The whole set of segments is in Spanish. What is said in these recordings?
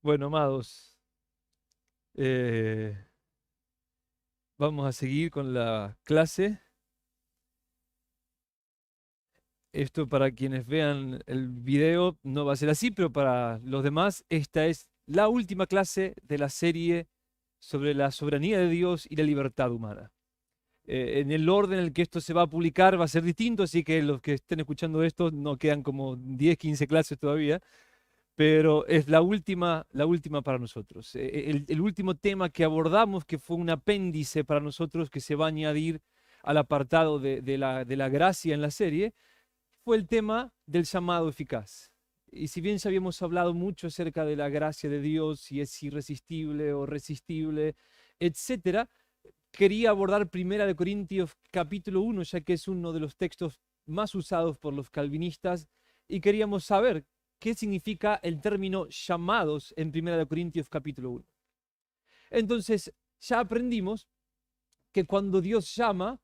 Bueno, amados, eh, vamos a seguir con la clase. Esto para quienes vean el video no va a ser así, pero para los demás esta es la última clase de la serie sobre la soberanía de Dios y la libertad humana. En el orden en el que esto se va a publicar va a ser distinto, así que los que estén escuchando esto no quedan como 10, 15 clases todavía, pero es la última para nosotros. El último tema que abordamos, que fue un apéndice para nosotros que se va a añadir al apartado de la gracia en la serie, fue el tema del llamado eficaz. Y si bien ya habíamos hablado mucho acerca de la gracia de Dios, si es irresistible o resistible, etcétera, quería abordar Primera de Corintios capítulo 1, ya que es uno de los textos más usados por los calvinistas, y queríamos saber qué significa el término llamados en Primera de Corintios capítulo 1. Entonces, ya aprendimos que cuando Dios llama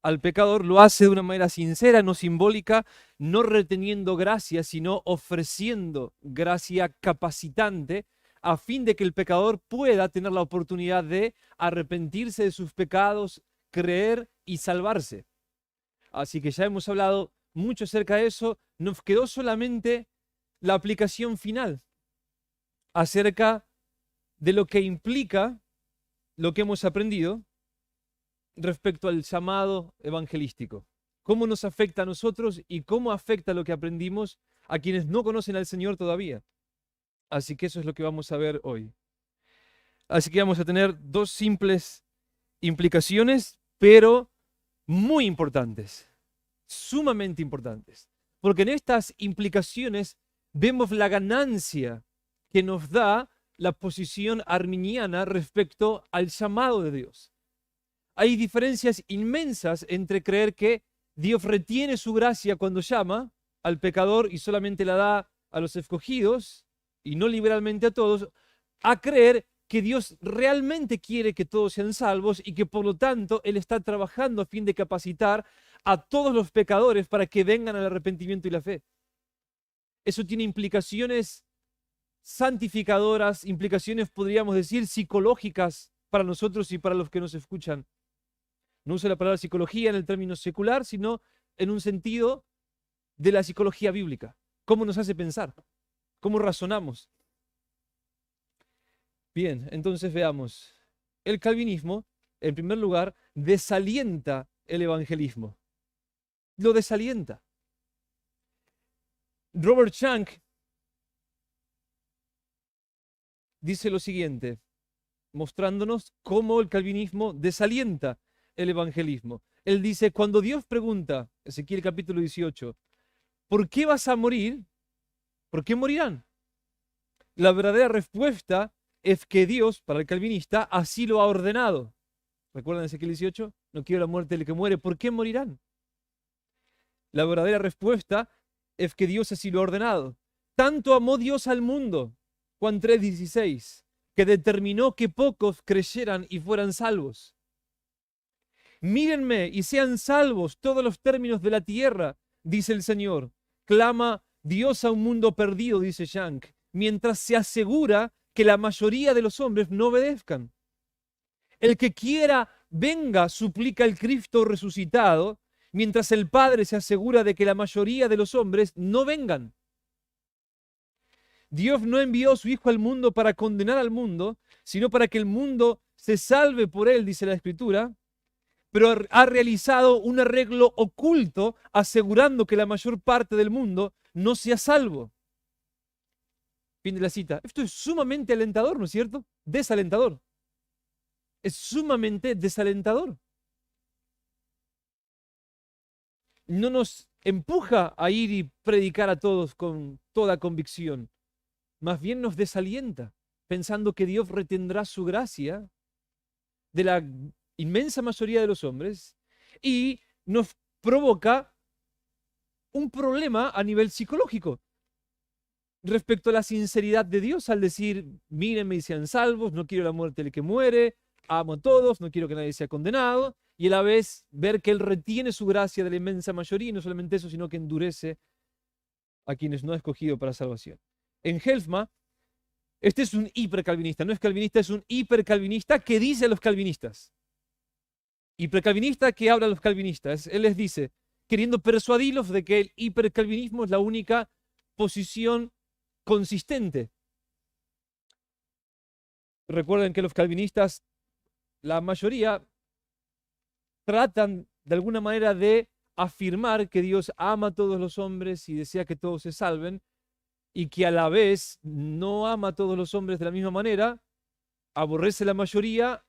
al pecador, lo hace de una manera sincera, no simbólica, no reteniendo gracia, sino ofreciendo gracia capacitante a fin de que el pecador pueda tener la oportunidad de arrepentirse de sus pecados, creer y salvarse. Así que ya hemos hablado mucho acerca de eso. Nos quedó solamente la aplicación final acerca de lo que implica lo que hemos aprendido respecto al llamado evangelístico. Cómo nos afecta a nosotros y cómo afecta lo que aprendimos a quienes no conocen al Señor todavía. Así que eso es lo que vamos a ver hoy. Así que vamos a tener dos simples implicaciones, pero muy importantes, sumamente importantes. Porque en estas implicaciones vemos la ganancia que nos da la posición arminiana respecto al llamado de Dios. Hay diferencias inmensas entre creer que Dios retiene su gracia cuando llama al pecador y solamente la da a los escogidos y no liberalmente a todos, a creer que Dios realmente quiere que todos sean salvos y que por lo tanto Él está trabajando a fin de capacitar a todos los pecadores para que vengan al arrepentimiento y la fe. Eso tiene implicaciones santificadoras, implicaciones, podríamos decir, psicológicas para nosotros y para los que nos escuchan. No uso la palabra psicología en el término secular, sino en un sentido de la psicología bíblica. ¿Cómo nos hace pensar? ¿Cómo razonamos? Bien, entonces veamos. El calvinismo, en primer lugar, desalienta el evangelismo. Lo desalienta. Robert Shank dice lo siguiente, mostrándonos cómo el calvinismo desalienta el evangelismo. Él dice, cuando Dios pregunta, Ezequiel capítulo 18, ¿por qué vas a morir? ¿Por qué morirán? La verdadera respuesta es que Dios, para el calvinista, así lo ha ordenado. ¿Recuerdan Ezequiel 18? No quiero la muerte del que muere. ¿Por qué morirán? La verdadera respuesta es que Dios así lo ha ordenado. Tanto amó Dios al mundo, Juan 3:16, que determinó que pocos creyeran y fueran salvos. Mírenme y sean salvos todos los términos de la tierra, dice el Señor. Clama Dios a un mundo perdido, dice Shank, mientras se asegura que la mayoría de los hombres no obedezcan. El que quiera, venga, suplica el Cristo resucitado, mientras el Padre se asegura de que la mayoría de los hombres no vengan. Dios no envió a su Hijo al mundo para condenar al mundo, sino para que el mundo se salve por él, dice la Escritura, pero ha realizado un arreglo oculto asegurando que la mayor parte del mundo no sea salvo. Fin de la cita. Esto es sumamente alentador, ¿no es cierto? Desalentador. Es sumamente desalentador. No nos empuja a ir y predicar a todos con toda convicción. Más bien nos desalienta, pensando que Dios retendrá su gracia de la inmensa mayoría de los hombres y nos provoca un problema a nivel psicológico respecto a la sinceridad de Dios al decir, mírenme y sean salvos, no quiero la muerte del que muere, amo a todos, no quiero que nadie sea condenado, y a la vez ver que Él retiene su gracia de la inmensa mayoría, y no solamente eso, sino que endurece a quienes no ha escogido para salvación. En Helfma Este es un hipercalvinista, no es calvinista, es un hipercalvinista que dice a los calvinistas. Hipercalvinista que habla a los calvinistas. Él les dice, queriendo persuadirlos de que el hipercalvinismo es la única posición consistente. Recuerden que los calvinistas, la mayoría, tratan de alguna manera de afirmar que Dios ama a todos los hombres y desea que todos se salven, y que a la vez no ama a todos los hombres de la misma manera, aborrece la mayoría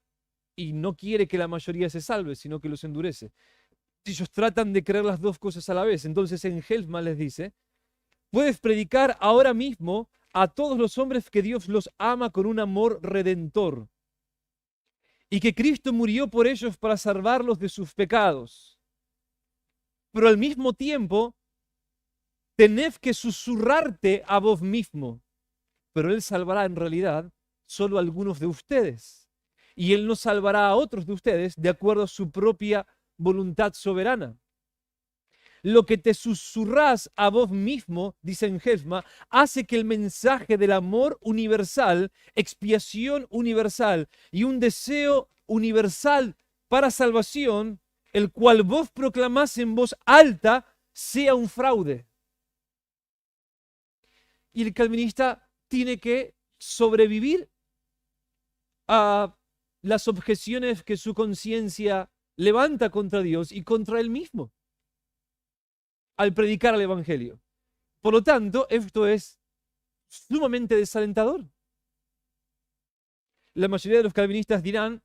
y no quiere que la mayoría se salve, sino que los endurece. Ellos tratan de creer las dos cosas a la vez. Entonces en Helfman les dice, puedes predicar ahora mismo a todos los hombres que Dios los ama con un amor redentor y que Cristo murió por ellos para salvarlos de sus pecados. Pero al mismo tiempo, tenés que susurrarte a vos mismo, pero Él salvará en realidad solo a algunos de ustedes. Y Él no salvará a otros de ustedes de acuerdo a su propia voluntad soberana. Lo que te susurrás a vos mismo, dice en Helfman, hace que el mensaje del amor universal, expiación universal y un deseo universal para salvación, el cual vos proclamás en voz alta, sea un fraude. Y el calvinista tiene que sobrevivir a las objeciones que su conciencia levanta contra Dios y contra él mismo al predicar el Evangelio. Por lo tanto, esto es sumamente desalentador. La mayoría de los calvinistas dirán,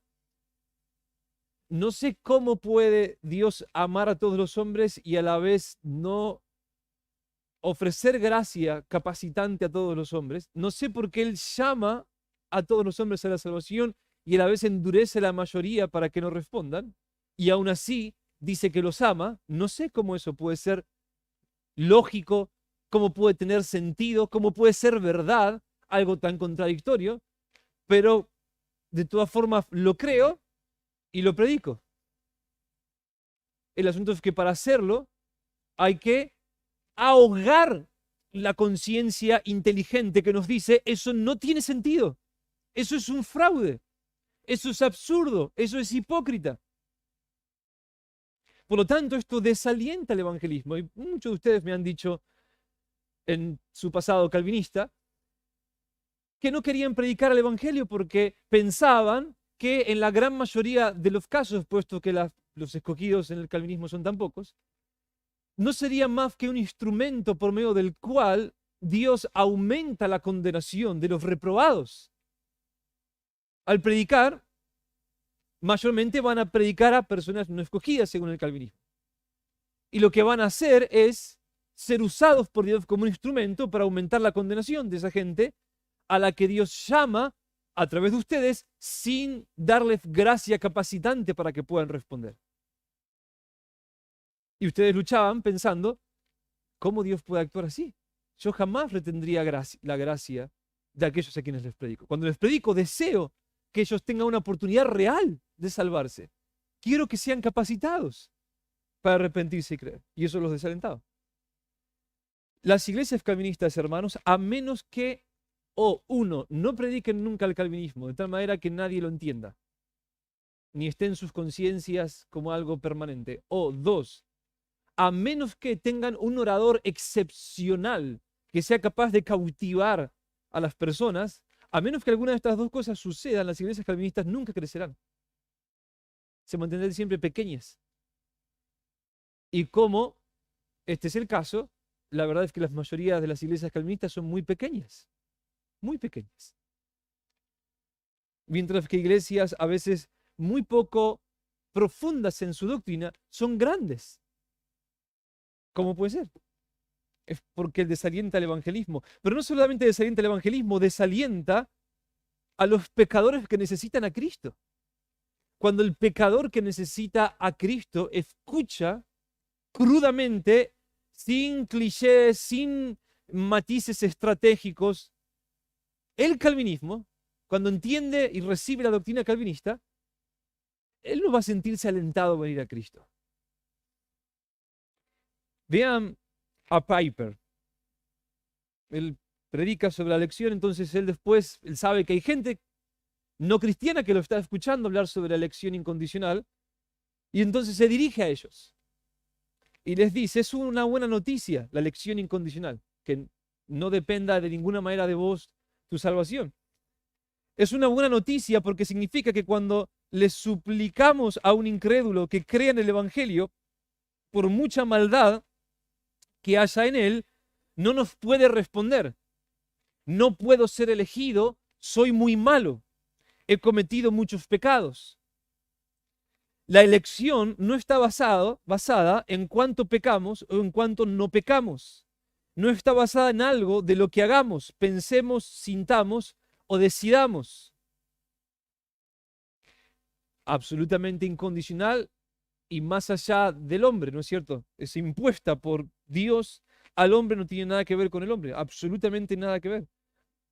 no sé cómo puede Dios amar a todos los hombres y a la vez no ofrecer gracia capacitante a todos los hombres. No sé por qué Él llama a todos los hombres a la salvación y a la vez endurece a la mayoría para que no respondan. Y aún así dice que los ama. No sé cómo eso puede ser lógico, cómo puede tener sentido, cómo puede ser verdad, algo tan contradictorio, pero de todas formas lo creo y lo predico. El asunto es que para hacerlo hay que ahogar la conciencia inteligente que nos dice eso no tiene sentido, eso es un fraude, eso es absurdo, eso es hipócrita. Por lo tanto, esto desalienta el evangelismo. Y muchos de ustedes me han dicho en su pasado calvinista que no querían predicar el evangelio porque pensaban que en la gran mayoría de los casos, puesto que los escogidos en el calvinismo son tan pocos, no sería más que un instrumento por medio del cual Dios aumenta la condenación de los reprobados. Al predicar, mayormente van a predicar a personas no escogidas según el calvinismo. Y lo que van a hacer es ser usados por Dios como un instrumento para aumentar la condenación de esa gente a la que Dios llama a través de ustedes sin darles gracia capacitante para que puedan responder. Y ustedes luchaban pensando, ¿cómo Dios puede actuar así? Yo jamás retendría la gracia de aquellos a quienes les predico. Cuando les predico, deseo que ellos tengan una oportunidad real de salvarse. Quiero que sean capacitados para arrepentirse y creer. Y eso los desalentaba. Las iglesias calvinistas, hermanos, a menos que, uno, no prediquen nunca el calvinismo, de tal manera que nadie lo entienda, ni esté en sus conciencias como algo permanente. O dos, a menos que tengan un orador excepcional que sea capaz de cautivar a las personas, a menos que alguna de estas dos cosas sucedan, las iglesias calvinistas nunca crecerán. Se mantendrán siempre pequeñas. Y como este es el caso, la verdad es que la mayoría de las iglesias calvinistas son muy pequeñas. Muy pequeñas. Mientras que iglesias a veces muy poco profundas en su doctrina son grandes. ¿Cómo puede ser? Es porque desalienta el evangelismo. Pero no solamente desalienta el evangelismo, desalienta a los pecadores que necesitan a Cristo. Cuando el pecador que necesita a Cristo escucha crudamente, sin clichés, sin matices estratégicos, el calvinismo, cuando entiende y recibe la doctrina calvinista, él no va a sentirse alentado a venir a Cristo. Vean a Piper, el predica sobre la elección, entonces él sabe que hay gente no cristiana que lo está escuchando hablar sobre la elección incondicional, y entonces se dirige a ellos y les dice, es una buena noticia la elección incondicional, que no dependa de ninguna manera de vos tu salvación. Es una buena noticia porque significa que cuando le suplicamos a un incrédulo que crea en el Evangelio, por mucha maldad que haya en él, no nos puede responder. No puedo ser elegido, soy muy malo, he cometido muchos pecados. La elección no está basada en cuánto pecamos o en cuánto no pecamos. No está basada en algo de lo que hagamos, pensemos, sintamos o decidamos. Absolutamente incondicional y más allá del hombre, ¿no es cierto? Es impuesta por Dios al hombre, no tiene nada que ver con el hombre, absolutamente nada que ver.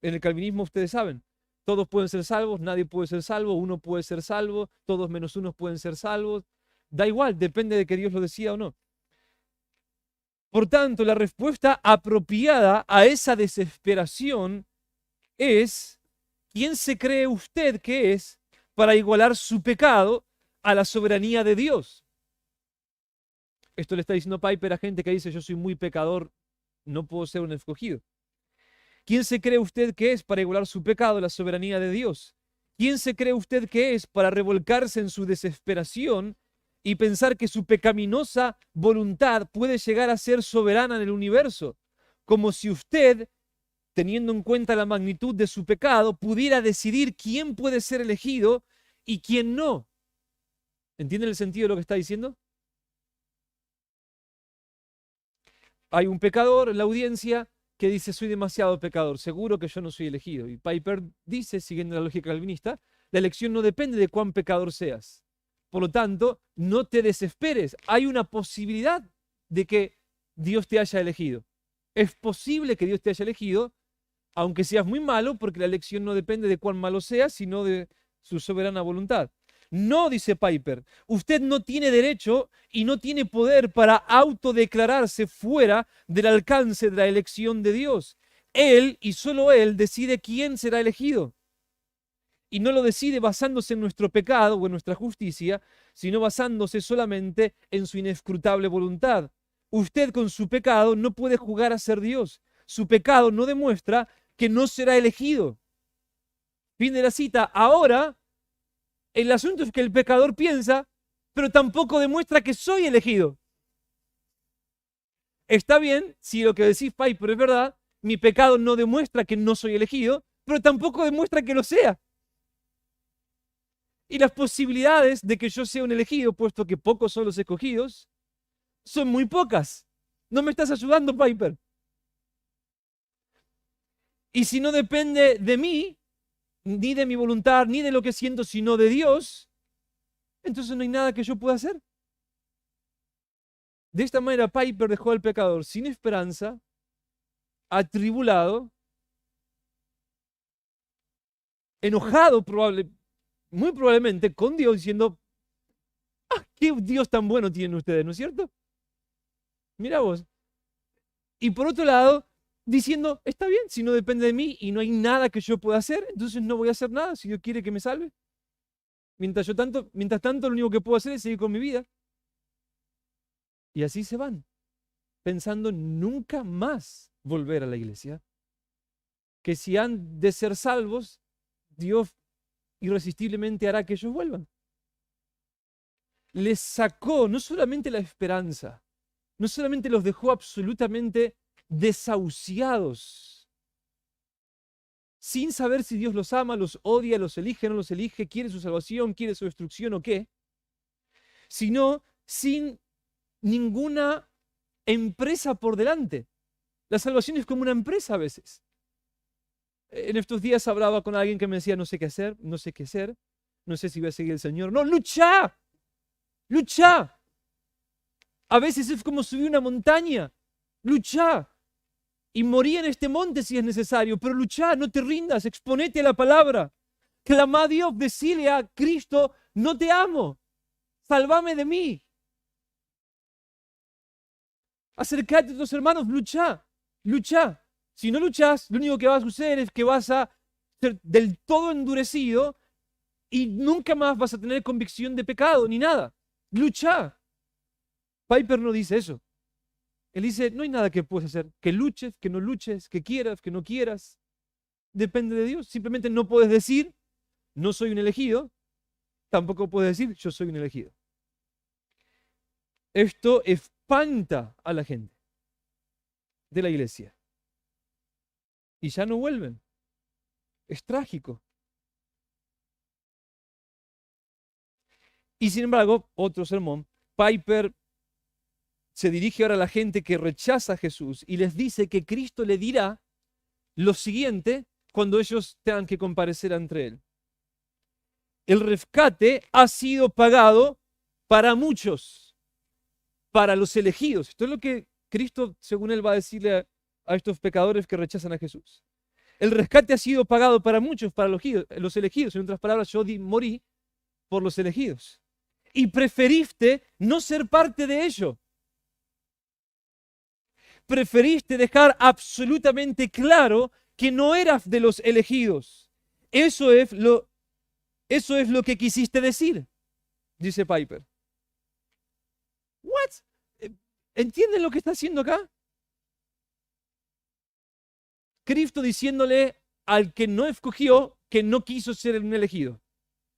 En el calvinismo ustedes saben, todos pueden ser salvos, nadie puede ser salvo, uno puede ser salvo, todos menos uno pueden ser salvos. Da igual, depende de que Dios lo decida o no. Por tanto, la respuesta apropiada a esa desesperación es: ¿quién se cree usted que es para igualar su pecado a la soberanía de Dios? Esto le está diciendo Piper a gente que dice, yo soy muy pecador, no puedo ser un escogido. ¿Quién se cree usted que es para igualar su pecado a la soberanía de Dios? ¿Quién se cree usted que es para revolcarse en su desesperación y pensar que su pecaminosa voluntad puede llegar a ser soberana en el universo? Como si usted, teniendo en cuenta la magnitud de su pecado, pudiera decidir quién puede ser elegido y quién no. ¿Entienden el sentido de lo que está diciendo? Hay un pecador en la audiencia que dice, soy demasiado pecador, seguro que yo no soy elegido. Y Piper dice, siguiendo la lógica calvinista, la elección no depende de cuán pecador seas. Por lo tanto, no te desesperes. Hay una posibilidad de que Dios te haya elegido. Es posible que Dios te haya elegido, aunque seas muy malo, porque la elección no depende de cuán malo seas, sino de su soberana voluntad. No, dice Piper, usted no tiene derecho y no tiene poder para autodeclararse fuera del alcance de la elección de Dios. Él y solo Él decide quién será elegido. Y no lo decide basándose en nuestro pecado o en nuestra justicia, sino basándose solamente en su inescrutable voluntad. Usted con su pecado no puede jugar a ser Dios. Su pecado no demuestra que no será elegido. Fin de la cita. Ahora, el asunto es que el pecador piensa, pero tampoco demuestra que soy elegido. Está bien, si lo que decís, Piper, es verdad, mi pecado no demuestra que no soy elegido, pero tampoco demuestra que lo sea. Y las posibilidades de que yo sea un elegido, puesto que pocos son los escogidos, son muy pocas. No me estás ayudando, Piper. Y si no depende de mí, ni de mi voluntad, ni de lo que siento, sino de Dios, entonces no hay nada que yo pueda hacer. De esta manera, Piper dejó al pecador sin esperanza, atribulado, enojado, muy probablemente con Dios, diciendo, ¿qué Dios tan bueno tienen ustedes, no es cierto? Mira vos. Y por otro lado, diciendo, está bien, si no depende de mí y no hay nada que yo pueda hacer, entonces no voy a hacer nada si Dios quiere que me salve. Mientras tanto, lo único que puedo hacer es seguir con mi vida. Y así se van, pensando nunca más volver a la iglesia. Que si han de ser salvos, Dios irresistiblemente hará que ellos vuelvan. Les sacó no solamente la esperanza, no solamente los dejó absolutamente desahuciados, sin saber si Dios los ama, los odia, los elige, no los elige, quiere su salvación, quiere su destrucción o qué, sino sin ninguna empresa por delante. La salvación es como una empresa a veces. En estos días hablaba con alguien que me decía, no sé qué hacer, no sé qué hacer, no sé si voy a seguir al Señor. No, lucha, lucha. A veces es como subir una montaña, lucha. Y morí en este monte si es necesario, pero lucha, no te rindas, exponete a la palabra. Clama a Dios, decile a Cristo, no te amo, sálvame de mí. Acercate a tus hermanos, lucha, lucha. Si no luchas, lo único que va a suceder es que vas a ser del todo endurecido y nunca más vas a tener convicción de pecado ni nada. Lucha. Piper no dice eso. Él dice, no hay nada que puedas hacer. Que luches, que no luches, que quieras, que no quieras. Depende de Dios. Simplemente no puedes decir, no soy un elegido. Tampoco puedes decir, yo soy un elegido. Esto espanta a la gente de la iglesia. Y ya no vuelven. Es trágico. Y sin embargo, otro sermón, Piper se dirige ahora a la gente que rechaza a Jesús y les dice que Cristo le dirá lo siguiente cuando ellos tengan que comparecer ante Él. El rescate ha sido pagado para muchos, para los elegidos. Esto es lo que Cristo, según Él, va a decirle a estos pecadores que rechazan a Jesús. El rescate ha sido pagado para muchos, para los elegidos. En otras palabras, yo morí por los elegidos. Y preferiste no ser parte de ello. Preferiste dejar absolutamente claro que no eras de los elegidos. Eso es lo que quisiste decir, dice Piper. ¿What? ¿Entienden lo que está haciendo acá? Cristo diciéndole al que no escogió que no quiso ser un elegido.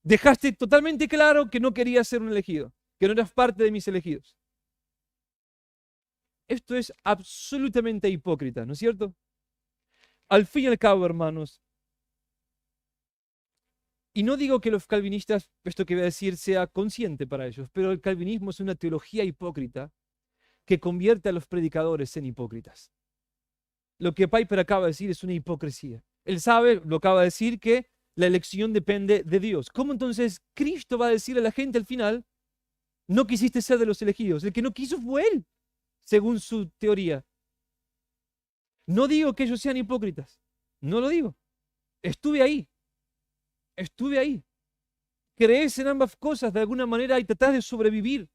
Dejaste totalmente claro que no querías ser un elegido, que no eras parte de mis elegidos. Esto es absolutamente hipócrita, ¿no es cierto? Al fin y al cabo, hermanos, y no digo que los calvinistas, esto que voy a decir, sea consciente para ellos, pero el calvinismo es una teología hipócrita que convierte a los predicadores en hipócritas. Lo que Piper acaba de decir es una hipocresía. Él sabe, lo acaba de decir, que la elección depende de Dios. ¿Cómo entonces Cristo va a decirle a la gente al final, no quisiste ser de los elegidos? El que no quiso fue Él, según su teoría. No digo que ellos sean hipócritas, no lo digo. Estuve ahí. Crees en ambas cosas de alguna manera y tratás de sobrevivir.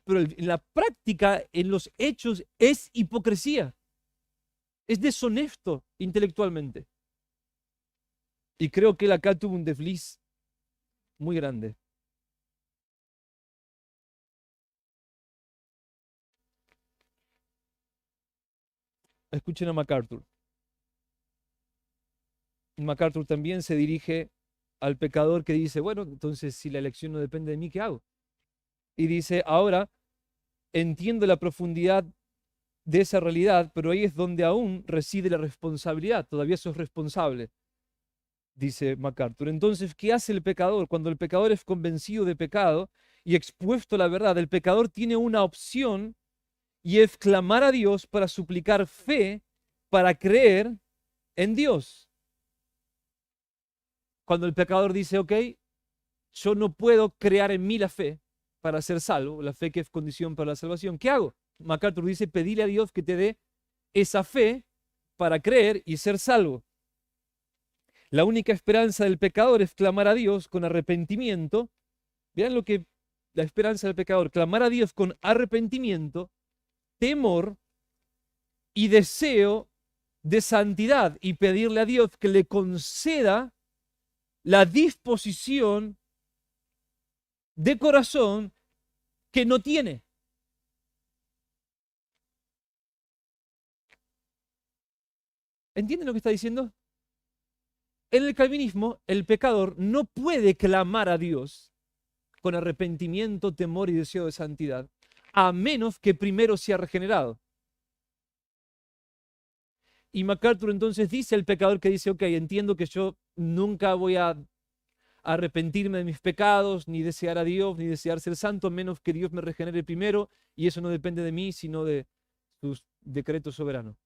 Pero en la práctica, en los hechos, es hipocresía. Es deshonesto intelectualmente. Y creo que él acá tuvo un desliz muy grande. Escuchen a MacArthur. MacArthur también se dirige al pecador que dice, bueno, entonces si la elección no depende de mí, ¿qué hago? Y dice, ahora entiendo la profundidad de esa realidad, pero ahí es donde aún reside la responsabilidad, todavía sos responsable, dice MacArthur. Entonces, ¿qué hace el pecador? Cuando el pecador es convencido de pecado y expuesto a la verdad, el pecador tiene una opción y es clamar a Dios para suplicar fe, para creer en Dios. Cuando el pecador dice, ok, yo no puedo crear en mí la fe para ser salvo, la fe que es condición para la salvación, ¿qué hago? MacArthur dice, pedile a Dios que te dé esa fe para creer y ser salvo. La única esperanza del pecador es clamar a Dios con arrepentimiento. Vean lo que la esperanza del pecador, clamar a Dios con arrepentimiento, temor y deseo de santidad y pedirle a Dios que le conceda la disposición de corazón que no tiene. ¿Entienden lo que está diciendo? En el calvinismo, el pecador no puede clamar a Dios con arrepentimiento, temor y deseo de santidad, a menos que primero sea regenerado. Y MacArthur entonces dice al pecador que dice, ok, entiendo que yo nunca voy a arrepentirme de mis pecados, ni desear a Dios, ni desear ser santo, a menos que Dios me regenere primero, y eso no depende de mí, sino de sus decretos soberanos.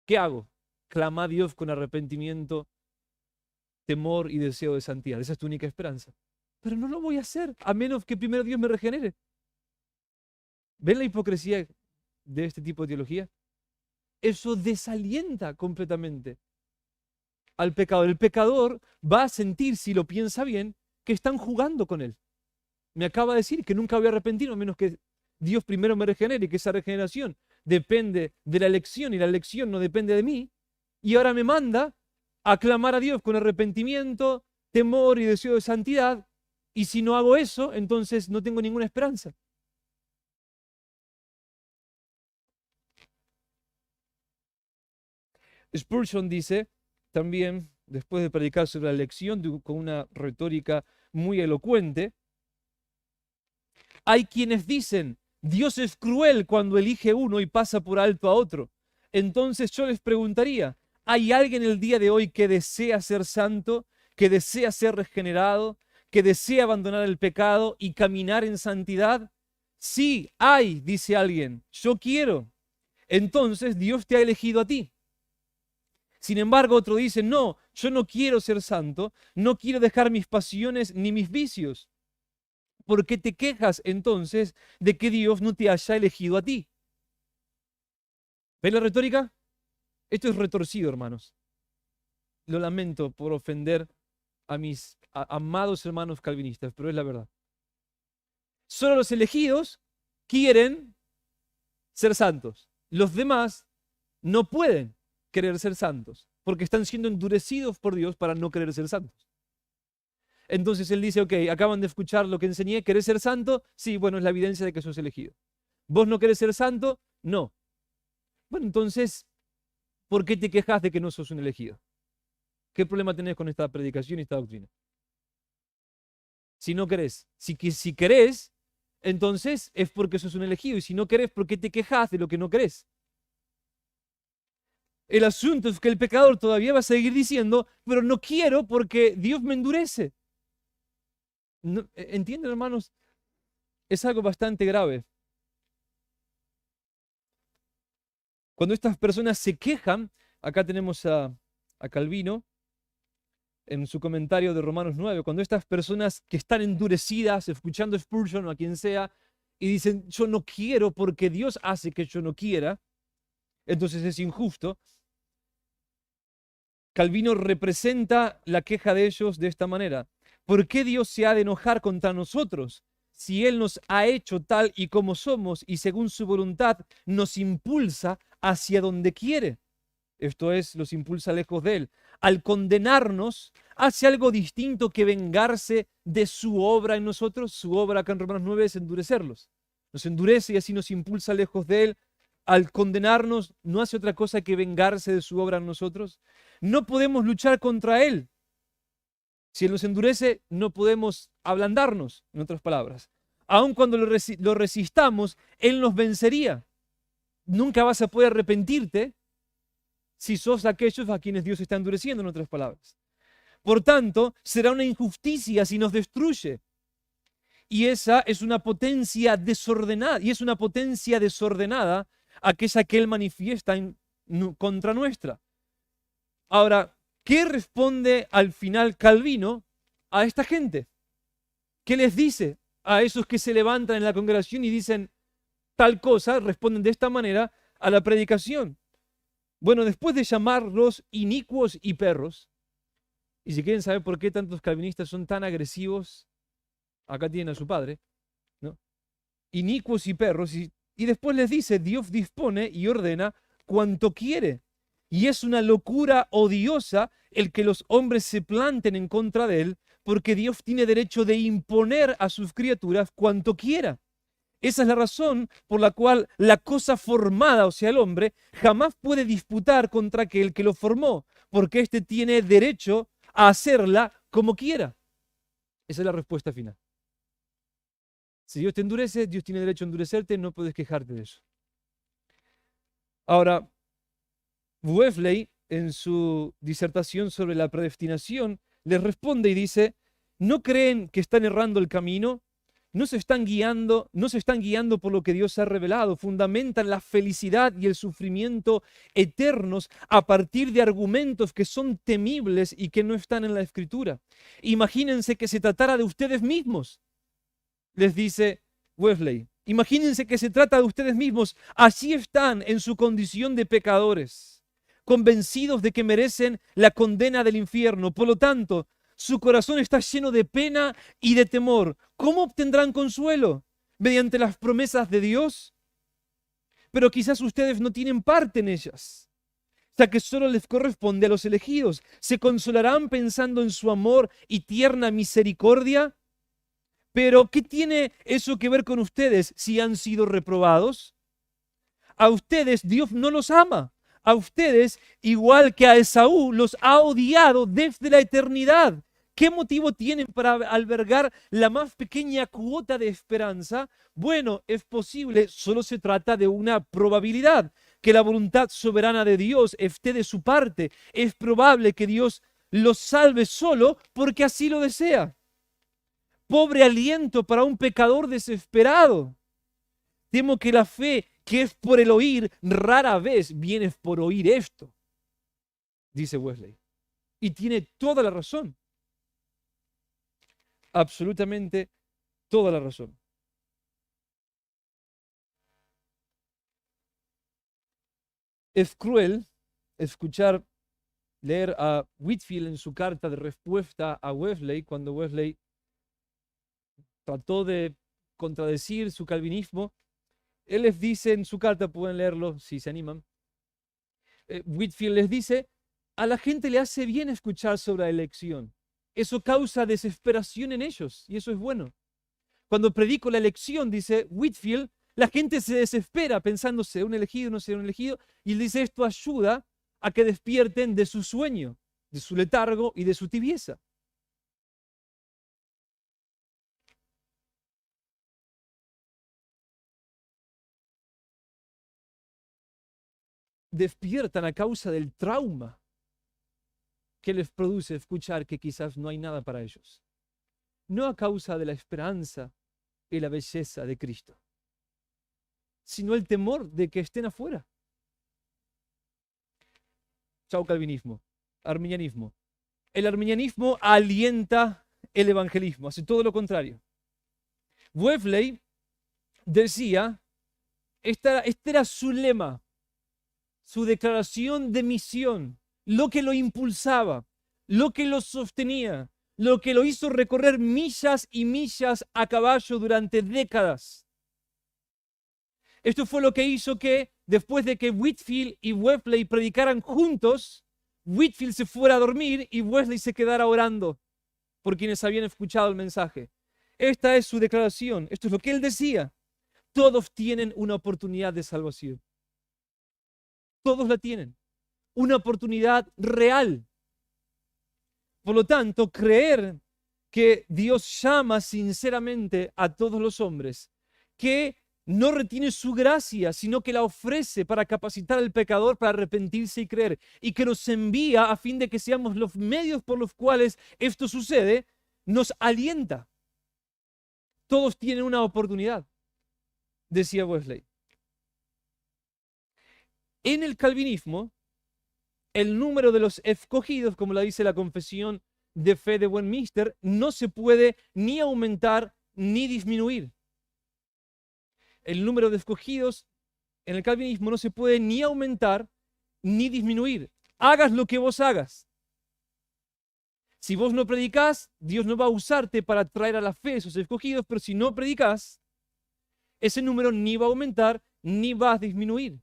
¿Qué hago? Clama a Dios con arrepentimiento, temor y deseo de santidad. Esa es tu única esperanza. Pero no lo voy a hacer, a menos que primero Dios me regenere. ¿Ven la hipocresía de este tipo de teología? Eso desalienta completamente al pecador. El pecador va a sentir, si lo piensa bien, que están jugando con él. Me acaba de decir que nunca voy a arrepentirme a menos que Dios primero me regenere y que esa regeneración depende de la elección y la elección no depende de mí. Y ahora me manda a clamar a Dios con arrepentimiento, temor y deseo de santidad. Y si no hago eso, entonces no tengo ninguna esperanza. Spurgeon dice también, después de predicar sobre la elección con una retórica muy elocuente, hay quienes dicen, Dios es cruel cuando elige uno y pasa por alto a otro. Entonces yo les preguntaría, ¿hay alguien el día de hoy que desea ser santo, que desea ser regenerado, que desea abandonar el pecado y caminar en santidad? Sí, hay, dice alguien, yo quiero. Entonces Dios te ha elegido a ti. Sin embargo, otro dice, no, yo no quiero ser santo, no quiero dejar mis pasiones ni mis vicios. ¿Por qué te quejas entonces de que Dios no te haya elegido a ti? ¿Ven la retórica? Esto es retorcido, hermanos. Lo lamento por ofender a mis amados hermanos calvinistas, pero es la verdad. Solo los elegidos quieren ser santos. Los demás no pueden querer ser santos, porque están siendo endurecidos por Dios para no querer ser santos. Entonces él dice, ok, acaban de escuchar lo que enseñé, ¿querés ser santo? Sí, bueno, es la evidencia de que sos elegido. ¿Vos no querés ser santo? No. Bueno, entonces, ¿por qué te quejas de que no sos un elegido? ¿Qué problema tenés con esta predicación y esta doctrina? Si no querés, si querés, entonces es porque sos un elegido, y si no querés, ¿por qué te quejas de lo que no querés? El asunto es que el pecador todavía va a seguir diciendo, pero no quiero porque Dios me endurece. No, ¿entienden, hermanos? Es algo bastante grave. Cuando estas personas se quejan, acá tenemos a Calvino en su comentario de Romanos 9, cuando estas personas que están endurecidas, escuchando Spurgeon o a quien sea, y dicen, yo no quiero porque Dios hace que yo no quiera, entonces es injusto. Calvino representa la queja de ellos de esta manera. ¿Por qué Dios se ha de enojar contra nosotros si Él nos ha hecho tal y como somos y según su voluntad nos impulsa hacia donde quiere? Esto es, los impulsa lejos de Él. Al condenarnos, hace algo distinto que vengarse de su obra en nosotros. Su obra acá en Romanos 9 es endurecerlos. Nos endurece y así nos impulsa lejos de Él. Al condenarnos, no hace otra cosa que vengarse de su obra en nosotros. No podemos luchar contra Él. Si Él nos endurece, no podemos ablandarnos, en otras palabras. Aun cuando lo resistamos, Él nos vencería. Nunca vas a poder arrepentirte si sos aquellos a quienes Dios está endureciendo, en otras palabras. Por tanto, será una injusticia si nos destruye. Y esa es una potencia desordenada, aquella que Él manifiesta contra nuestra. Ahora, ¿qué responde al final Calvino a esta gente? ¿Qué les dice a esos que se levantan en la congregación y dicen tal cosa? Responden de esta manera a la predicación. Bueno, después de llamarlos inicuos y perros, y si quieren saber por qué tantos calvinistas son tan agresivos, acá tienen a su padre, ¿no? Inicuos y perros, y después les dice, Dios dispone y ordena cuanto quiere. Y es una locura odiosa el que los hombres se planten en contra de Él, porque Dios tiene derecho de imponer a sus criaturas cuanto quiera. Esa es la razón por la cual la cosa formada, o sea, el hombre, jamás puede disputar contra aquel que lo formó, porque éste tiene derecho a hacerla como quiera. Esa es la respuesta final. Si Dios te endurece, Dios tiene derecho a endurecerte, no puedes quejarte de eso. Ahora, Wesley, en su disertación sobre la predestinación, les responde y dice, ¿no creen que están errando el camino? No se están guiando por lo que Dios ha revelado. Fundamentan la felicidad y el sufrimiento eternos a partir de argumentos que son temibles y que no están en la Escritura. Imagínense que se tratara de ustedes mismos, les dice Wesley. Imagínense que se trata de ustedes mismos. Así están en su condición de pecadores, convencidos de que merecen la condena del infierno. Por lo tanto, su corazón está lleno de pena y de temor. ¿Cómo obtendrán consuelo? ¿Mediante las promesas de Dios? pero quizás ustedes no tienen parte en ellas, ya que solo les corresponde a los elegidos. ¿Se consolarán pensando en su amor y tierna misericordia? Pero, ¿qué tiene eso que ver con ustedes si han sido reprobados? A ustedes Dios no los ama. A ustedes, igual que a Esaú, los ha odiado desde la eternidad. ¿Qué motivo tienen para albergar la más pequeña cuota de esperanza? Bueno, es posible, solo se trata de una probabilidad, que la voluntad soberana de Dios esté de su parte. Es probable que Dios los salve solo porque así lo desea. Pobre aliento para un pecador desesperado. Temo que la fe que es por el oír rara vez viene por oír esto, dice Wesley. Y tiene toda la razón. Absolutamente toda la razón. Es cruel leer a Whitefield en su carta de respuesta a Wesley, cuando Wesley trató de contradecir su calvinismo. Él les dice en su carta, pueden leerlo si se animan, Whitefield les dice, a la gente le hace bien escuchar sobre la elección. Eso causa desesperación en ellos y eso es bueno. Cuando predico la elección, dice Whitefield, la gente se desespera pensando, ¿será un elegido o no será un elegido? Y él dice, esto ayuda a que despierten de su sueño, de su letargo y de su tibieza. Despiertan a causa del trauma que les produce escuchar que quizás no hay nada para ellos. No a causa de la esperanza y la belleza de Cristo, sino el temor de que estén afuera. Chao calvinismo, arminianismo. El arminianismo alienta el evangelismo, hace todo lo contrario. Wesley decía, este era su lema, su declaración de misión, lo que lo impulsaba, lo que lo sostenía, lo que lo hizo recorrer millas y millas a caballo durante décadas. Esto fue lo que hizo que, después de que Whitefield y Wesley predicaran juntos, Whitefield se fuera a dormir y Wesley se quedara orando por quienes habían escuchado el mensaje. Esta es su declaración, esto es lo que él decía. Todos tienen una oportunidad de salvación. Todos la tienen. Una oportunidad real. Por lo tanto, creer que Dios llama sinceramente a todos los hombres, que no retiene su gracia, sino que la ofrece para capacitar al pecador para arrepentirse y creer, y que nos envía a fin de que seamos los medios por los cuales esto sucede, nos alienta. Todos tienen una oportunidad, decía Wesley. En el calvinismo, el número de los escogidos, como la dice la Confesión de Fe de Westminster, no se puede ni aumentar ni disminuir. El número de escogidos en el calvinismo no se puede ni aumentar ni disminuir. Hagas lo que vos hagas. Si vos no predicás, Dios no va a usarte para traer a la fe a esos escogidos, pero si no predicás, ese número ni va a aumentar ni va a disminuir.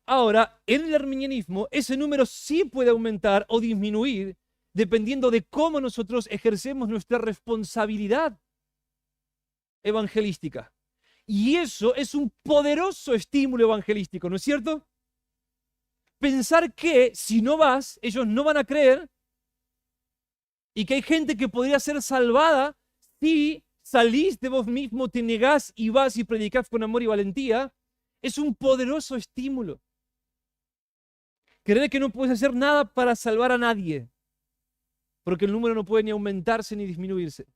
Ahora, en el arminianismo, ese número sí puede aumentar o disminuir dependiendo de cómo nosotros ejercemos nuestra responsabilidad evangelística. Y eso es un poderoso estímulo evangelístico, ¿no es cierto? Pensar que si no vas, ellos no van a creer y que hay gente que podría ser salvada si salís de vos mismo, te negás y vas y predicás con amor y valentía, es un poderoso estímulo. Creer que no puedes hacer nada para salvar a nadie, porque el número no puede ni aumentarse ni disminuirse.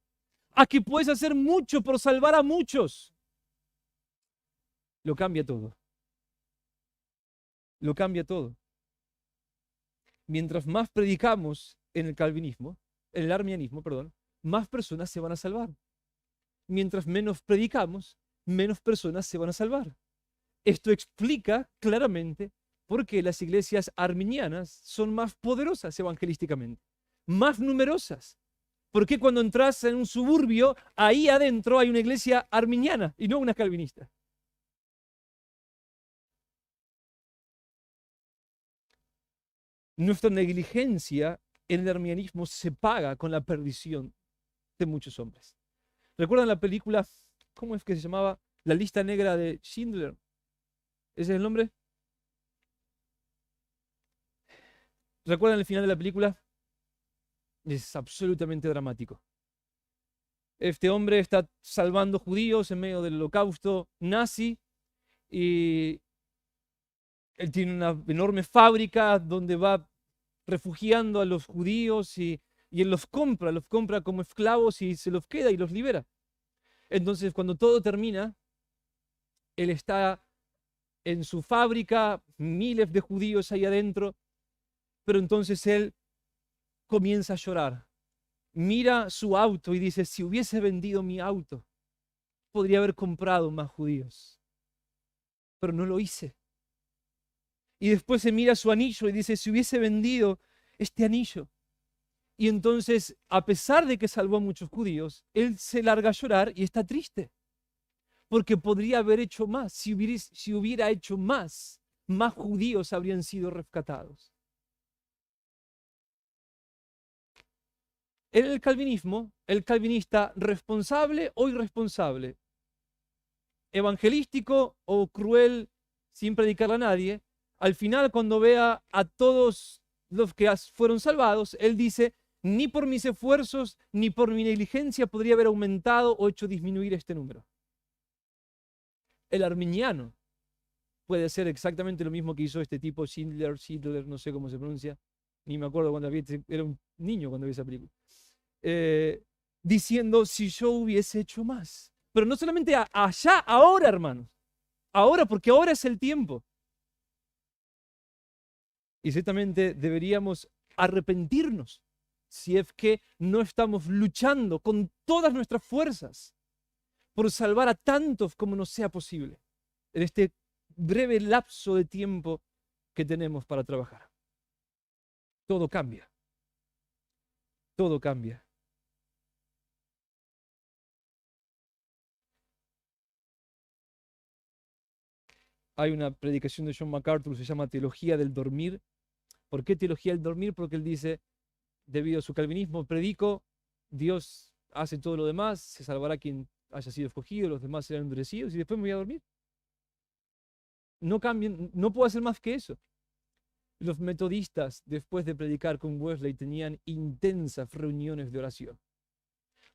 A que puedes hacer mucho por salvar a muchos. Lo cambia todo. Lo cambia todo. Mientras más predicamos en el calvinismo, en el arminianismo, perdón, más personas se van a salvar. Mientras menos predicamos, menos personas se van a salvar. Esto explica claramente por qué las iglesias arminianas son más poderosas evangelísticamente, más numerosas. ¿Por qué cuando entras en un suburbio, ahí adentro hay una iglesia arminiana y no una calvinista? Nuestra negligencia en el arminianismo se paga con la perdición de muchos hombres. ¿Recuerdan la película, cómo es que se llamaba? La lista negra de Schindler. ¿Ese es el nombre? ¿Recuerdan el final de la película? Es absolutamente dramático. Este hombre está salvando judíos en medio del holocausto nazi y él tiene una enorme fábrica donde va refugiando a los judíos y él los compra como esclavos y se los queda y los libera. Entonces, cuando todo termina, él está en su fábrica, miles de judíos ahí adentro, pero entonces él comienza a llorar. Mira su auto y dice, si hubiese vendido mi auto, podría haber comprado más judíos, pero no lo hice. Y después se mira su anillo y dice, si hubiese vendido este anillo. Y entonces, a pesar de que salvó a muchos judíos, él se larga a llorar y está triste, porque podría haber hecho más. Si hubiera hecho más judíos habrían sido rescatados. En el calvinismo, el calvinista responsable o irresponsable, evangelístico o cruel, sin predicarle a nadie, al final, cuando vea a todos los que fueron salvados, él dice, ni por mis esfuerzos ni por mi negligencia podría haber aumentado o hecho disminuir este número. El arminiano puede hacer exactamente lo mismo que hizo este tipo Schindler, no sé cómo se pronuncia, ni me acuerdo cuando era un niño cuando vi esa película, diciendo, si yo hubiese hecho más. Pero no solamente allá, ahora, hermanos, ahora, porque ahora es el tiempo. Y ciertamente deberíamos arrepentirnos si es que no estamos luchando con todas nuestras fuerzas por salvar a tantos como nos sea posible en este breve lapso de tiempo que tenemos para trabajar. Todo cambia. Todo cambia. Hay una predicación de John MacArthur, se llama Teología del Dormir. ¿Por qué Teología del Dormir? Porque él dice, debido a su calvinismo, predico, Dios hace todo lo demás, se salvará quien haya sido escogido, los demás serán endurecidos y después me voy a dormir. No cambien, no puedo hacer más que eso. Los metodistas, después de predicar con Wesley, tenían intensas reuniones de oración,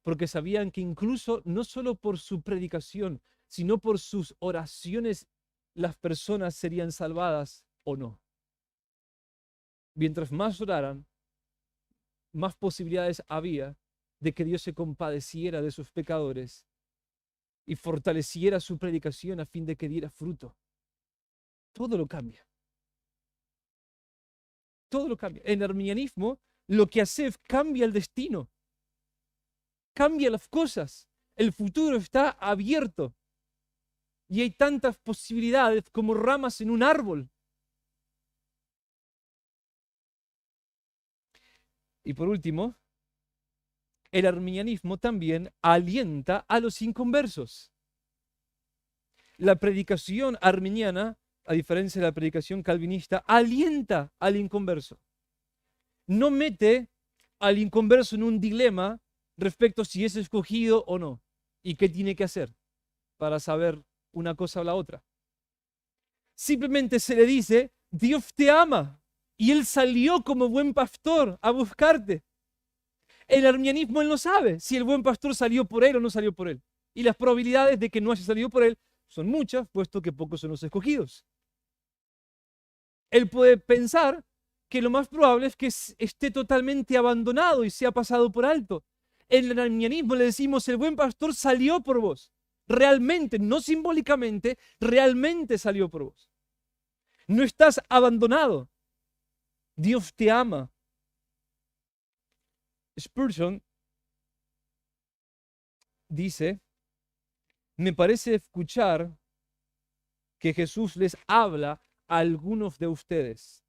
porque sabían que incluso no solo por su predicación, sino por sus oraciones, las personas serían salvadas o no. Mientras más oraran, más posibilidades había de que Dios se compadeciera de sus pecadores y fortaleciera su predicación a fin de que diera fruto. Todo lo cambia. Todo lo cambia. En el arminianismo, lo que hace es cambia el destino, cambia las cosas. El futuro está abierto y hay tantas posibilidades como ramas en un árbol. Y por último, el arminianismo también alienta a los inconversos. La predicación arminiana, a diferencia de la predicación calvinista, alienta al inconverso. No mete al inconverso en un dilema respecto a si es escogido o no y qué tiene que hacer para saber una cosa o la otra. Simplemente se le dice, Dios te ama y Él salió como buen pastor a buscarte. El arminianismo él no sabe si el buen pastor salió por él o no salió por él. Y las probabilidades de que no haya salido por él son muchas, puesto que pocos son los escogidos. Él puede pensar que lo más probable es que esté totalmente abandonado y sea pasado por alto. En el arminianismo le decimos, el buen pastor salió por vos. Realmente, no simbólicamente, realmente salió por vos. No estás abandonado. Dios te ama. Spurgeon dice, me parece escuchar que Jesús les habla a algunos de ustedes.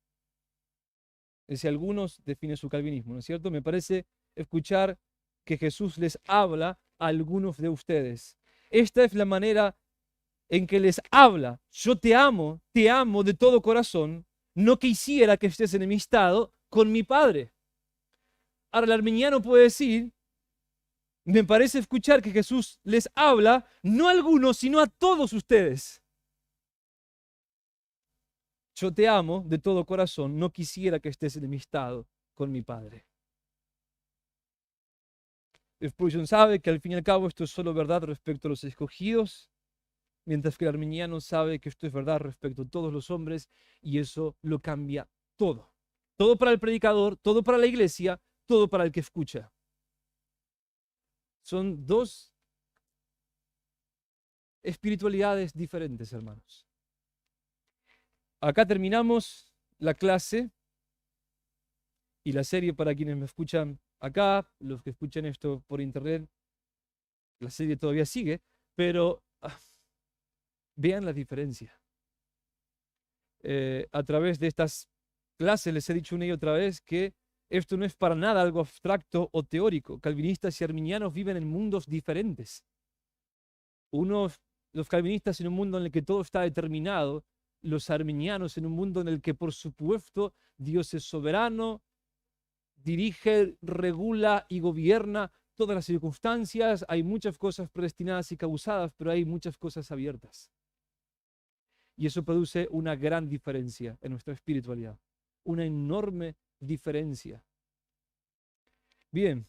Ese algunos define su calvinismo, ¿no es cierto? Me parece escuchar que Jesús les habla a algunos de ustedes. Esta es la manera en que les habla. Yo te amo de todo corazón, no quisiera que estés enemistado con mi Padre. Ahora el arminiano puede decir, me parece escuchar que Jesús les habla no a algunos, sino a todos ustedes. Yo te amo de todo corazón, no quisiera que estés enemistado con mi Padre. Spurgeon sabe que al fin y al cabo esto es solo verdad respecto a los escogidos, mientras que el arminiano sabe que esto es verdad respecto a todos los hombres, y eso lo cambia todo. Todo para el predicador, todo para la iglesia, todo para el que escucha. Son dos espiritualidades diferentes, hermanos. Acá terminamos la clase y la serie para quienes me escuchan acá, los que escuchan esto por internet. La serie todavía sigue, pero vean la diferencia. A través de estas clases les he dicho una y otra vez que esto no es para nada algo abstracto o teórico. Calvinistas y arminianos viven en mundos diferentes. Los calvinistas en un mundo en el que todo está determinado, los arminianos en un mundo en el que, por supuesto, Dios es soberano, dirige, regula y gobierna todas las circunstancias. Hay muchas cosas predestinadas y causadas, pero hay muchas cosas abiertas. Y eso produce una gran diferencia en nuestra espiritualidad, una enorme diferencia. Bien,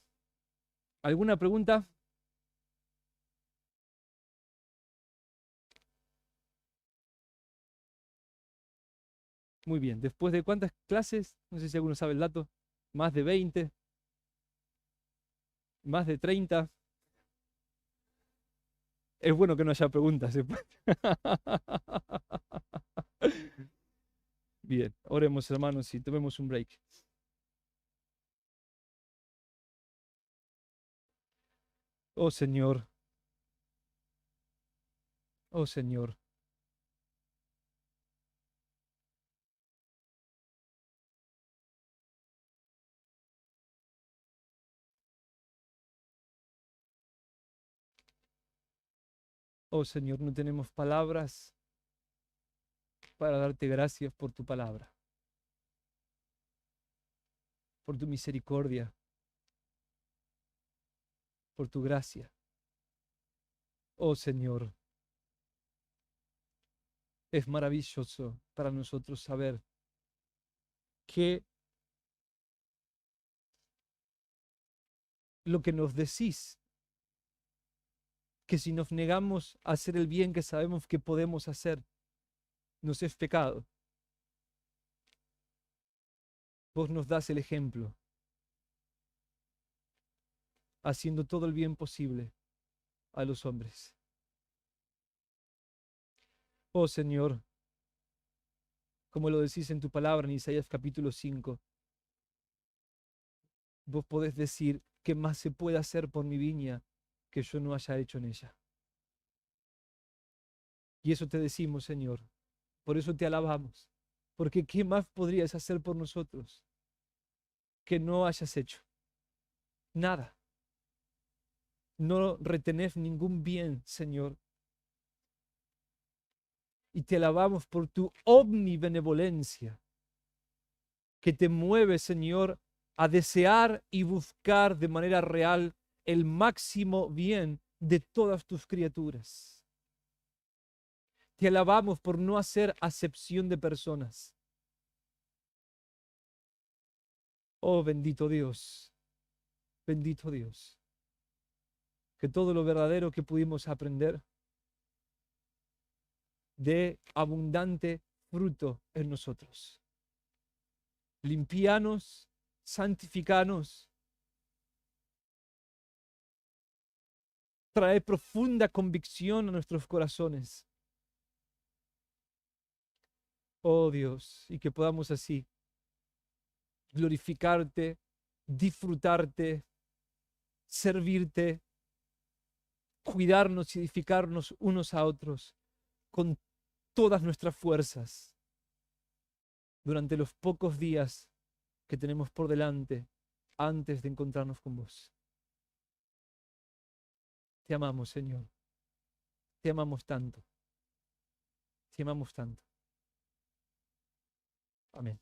¿alguna pregunta? Muy bien, ¿después de cuántas clases? No sé si alguno sabe el dato. ¿Más de 20? ¿Más de 30? Es bueno que no haya preguntas. Bien, oremos, hermanos, y tomemos un break. Oh Señor, oh Señor, oh Señor, no tenemos palabras para darte gracias por tu palabra, por tu misericordia, por tu gracia. Oh Señor, es maravilloso para nosotros saber que lo que nos decís, que si nos negamos a hacer el bien que sabemos que podemos hacer, nos es pecado. Vos nos das el ejemplo, haciendo todo el bien posible a los hombres. Oh Señor, como lo decís en tu palabra en Isaías capítulo 5, vos podés decir qué más se puede hacer por mi viña que yo no haya hecho en ella. Y eso te decimos, Señor. Por eso te alabamos. Porque ¿qué más podrías hacer por nosotros que no hayas hecho? Nada. No retenés ningún bien, Señor. Y te alabamos por tu omnibenevolencia, que te mueve, Señor, a desear y buscar de manera real el máximo bien de todas tus criaturas. Te alabamos por no hacer acepción de personas. Oh, bendito Dios, bendito Dios, que todo lo verdadero que pudimos aprender dé abundante fruto en nosotros. Limpianos, santificanos, trae profunda convicción a nuestros corazones. Oh Dios, y que podamos así glorificarte, disfrutarte, servirte, cuidarnos y edificarnos unos a otros con todas nuestras fuerzas durante los pocos días que tenemos por delante antes de encontrarnos con vos. Te amamos, Señor. Te amamos tanto. Te amamos tanto. Amén.